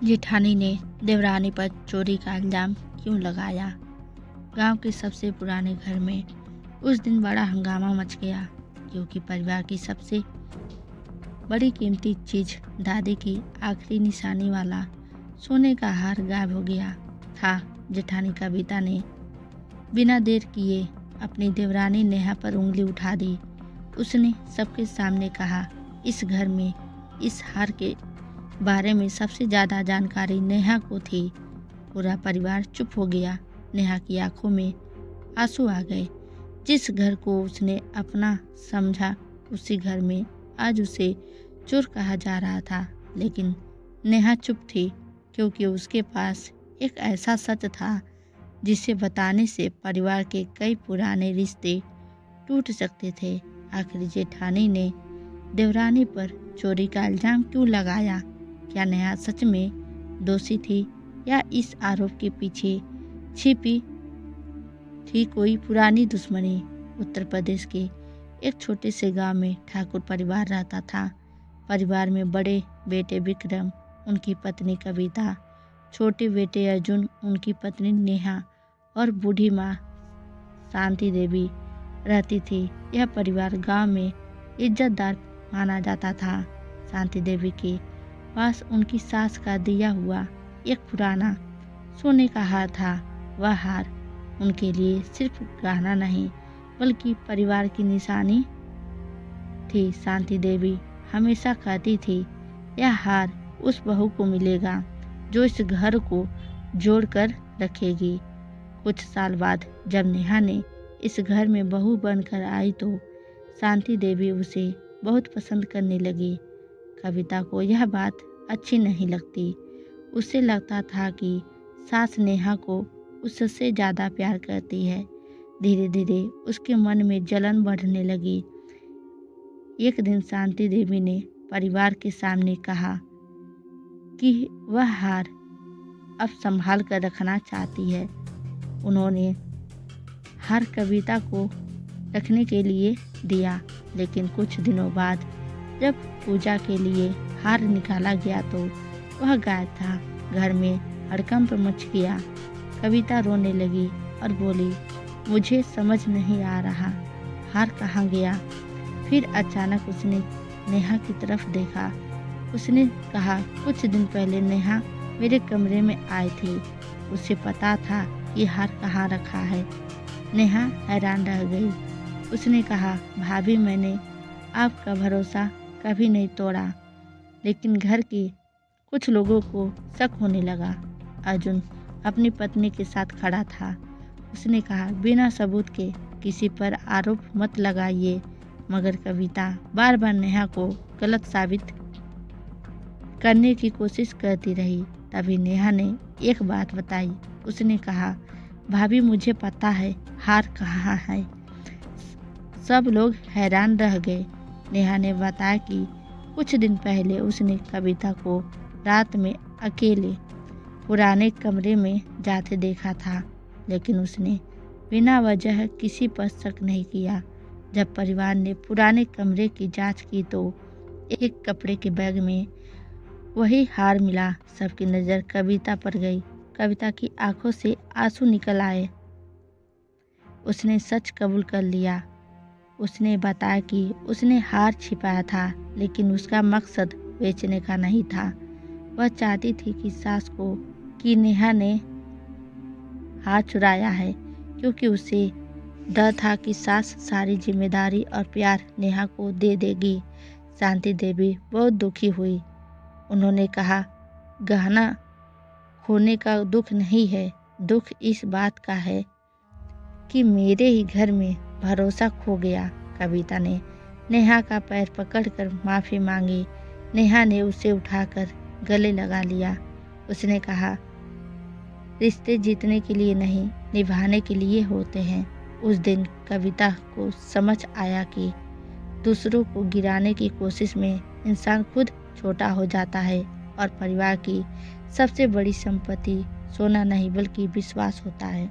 जेठानी ने देवरानी पर चोरी का इल्ज़ाम क्यों लगाया। गांव के सबसे पुराने घर में उस दिन बड़ा हंगामा मच गया क्योंकि परिवार की सबसे बड़ी कीमती चीज़ दादी की आखिरी निशानी वाला सोने का हार गायब हो गया था। जेठानी कविता ने बिना देर किए अपनी देवरानी नेहा पर उंगली उठा दी। उसने सबके सामने कहा, इस घर में इस हार के बारे में सबसे ज़्यादा जानकारी नेहा को थी। पूरा परिवार चुप हो गया। नेहा की आंखों में आंसू आ गए। जिस घर को उसने अपना समझा उसी घर में आज उसे चोर कहा जा रहा था। लेकिन नेहा चुप थी क्योंकि उसके पास एक ऐसा सच था जिसे बताने से परिवार के कई पुराने रिश्ते टूट सकते थे। आखिर जेठानी ने देवरानी पर चोरी का इल्ज़ाम क्यों लगाया? क्या नेहा सच में दोषी थी या इस आरोप के पीछे छिपी थी कोई पुरानी दुश्मनी? उत्तर प्रदेश के एक छोटे से गांव में ठाकुर परिवार रहता था। परिवार में बड़े बेटे विक्रम, उनकी पत्नी कविता, छोटे बेटे अर्जुन, उनकी पत्नी नेहा और बूढ़ी माँ शांति देवी रहती थी। यह परिवार गांव में इज्जतदार माना जाता था। शांति देवी के पास उनकी सास का दिया हुआ एक पुराना सोने का हार था। वह हार उनके लिए सिर्फ गहना नहीं बल्कि परिवार की निशानी थी। शांति देवी हमेशा कहती थी, यह हार उस बहू को मिलेगा जो इस घर को जोड़कर रखेगी। कुछ साल बाद जब नेहा ने इस घर में बहू बनकर आई तो शांति देवी उसे बहुत पसंद करने लगी। कविता को यह बात अच्छी नहीं लगती। उसे लगता था कि सास नेहा को उससे ज़्यादा प्यार करती है। धीरे धीरे उसके मन में जलन बढ़ने लगी। एक दिन शांति देवी ने परिवार के सामने कहा कि वह हार अब संभाल कर रखना चाहती है। उन्होंने हार कविता को रखने के लिए दिया, लेकिन कुछ दिनों बाद जब पूजा के लिए हार निकाला गया तो वह गायब था। घर में हड़कंप मच गया। कविता रोने लगी और बोली, मुझे समझ नहीं आ रहा हार कहाँ गया। फिर अचानक उसने नेहा की तरफ देखा। उसने कहा, कुछ दिन पहले नेहा मेरे कमरे में आई थी। उसे पता था कि हार कहाँ रखा है। नेहा हैरान रह गई। उसने कहा, भाभी, मैंने आपका भरोसा कभी नहीं तोड़ा, लेकिन घर के कुछ लोगों को शक होने लगा। अर्जुन अपनी पत्नी के साथ खड़ा था। उसने कहा, बिना सबूत के किसी पर आरोप मत लगाइए। मगर कविता बार बार नेहा को गलत साबित करने की कोशिश करती रही। तभी नेहा ने एक बात बताई। उसने कहा, भाभी, मुझे पता है हार कहाँ है। सब लोग हैरान रह गए। नेहा ने बताया कि कुछ दिन पहले उसने कविता को रात में अकेले पुराने कमरे में जाते देखा था, लेकिन उसने बिना वजह किसी पर शक नहीं किया। जब परिवार ने पुराने कमरे की जांच की तो एक कपड़े के बैग में वही हार मिला। सबकी नज़र कविता पर गई। कविता की आंखों से आंसू निकल आए। उसने सच कबूल कर लिया। उसने बताया कि उसने हार छिपाया था, लेकिन उसका मकसद बेचने का नहीं था। वह चाहती थी कि सास को कि नेहा ने हार चुराया है, क्योंकि उसे डर था कि सास सारी जिम्मेदारी और प्यार नेहा को दे देगी। शांति देवी बहुत दुखी हुई। उन्होंने कहा, गहना खोने का दुख नहीं है, दुख इस बात का है कि मेरे ही घर में भरोसा खो गया। कविता ने नेहा का पैर पकड़कर माफ़ी मांगी। नेहा ने उसे उठाकर गले लगा लिया। उसने कहा, रिश्ते जीतने के लिए नहीं, निभाने के लिए होते हैं। उस दिन कविता को समझ आया कि दूसरों को गिराने की कोशिश में इंसान खुद छोटा हो जाता है और परिवार की सबसे बड़ी संपत्ति सोना नहीं बल्कि विश्वास होता है।